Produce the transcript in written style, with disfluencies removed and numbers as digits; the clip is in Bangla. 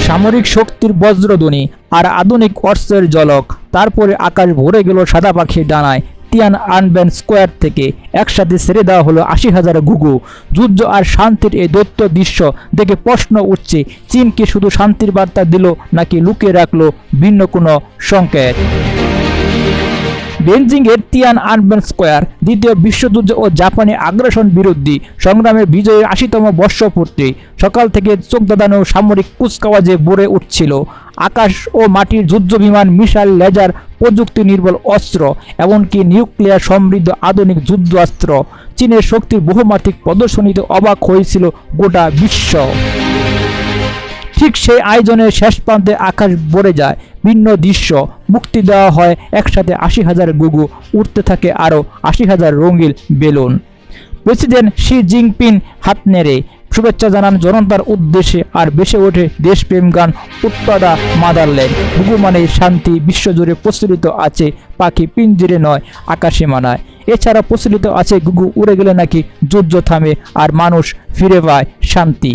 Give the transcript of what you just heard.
সামরিক শক্তির বজ্রধ্বনি আর আধুনিক অস্ত্রের ঝলক। তারপরে আকাশ ভরে গেল সাদা পাখির ডানায়। তিয়ানআনমেন স্কোয়ার থেকে একসাথে ছেড়ে দেওয়া হলো ৮০,০০০ ঘুঘু। যুদ্ধ আর শান্তির এই দৈত্য দৃশ্য দেখে প্রশ্ন উঠছে, চীন কি শুধু শান্তির বার্তা দিল নাকি লুকিয়ে রাখলো ভিন্ন কোনো সংকেত? বেইজিংয়ের তিয়ানআনমেন স্কোয়ার দ্বিতীয় বিশ্বযুদ্ধ ও জাপানি আগ্রাসন বিরোধী সংগ্রামের বিজয়ের ৮০তম বর্ষপূর্তি। সকাল থেকে চোখ ধাঁধানো সামরিক কুচকাওয়াজে ভরে উঠছিল। আকাশ ও মাটির যুদ্ধবিমান, মিসাইল, লেজার, প্রযুক্তি নির্ভর অস্ত্র, এমনকি নিউক্লিয়ার সমৃদ্ধ আধুনিক যুদ্ধাস্ত্র। চীনের শক্তির বহুমাত্রিক প্রদর্শনীতে অবাক হয়েছিল গোটা বিশ্ব। ঠিক সেই আয়োজনের শেষ প্রান্তে আকাশ ভরে যায় ভিন্ন দৃশ্য। মুক্তি দেওয়া হয় একসাথে ৮০,০০০ ঘুঘু, উঠতে থাকে আরও ৮০,০০০ রঙিন বেলুন। প্রেসিডেন্ট শি জিনপিং হাত নেড়ে শুভেচ্ছা জানান জনতার উদ্দেশ্যে, আর বেসে ওঠে দেশপ্রেম গান উত্তরা মাদারল্যান্ড। ঘুঘু মানেই শান্তি। বিশ্বজুড়ে প্রচলিত আছে পাখি পিঞ্জিরে নয় আকাশে মানায়। এছাড়া প্রচলিত আছে ঘুঘু উড়ে গেলে নাকি যুদ্ধ থামে আর মানুষ ফিরে পায় শান্তি।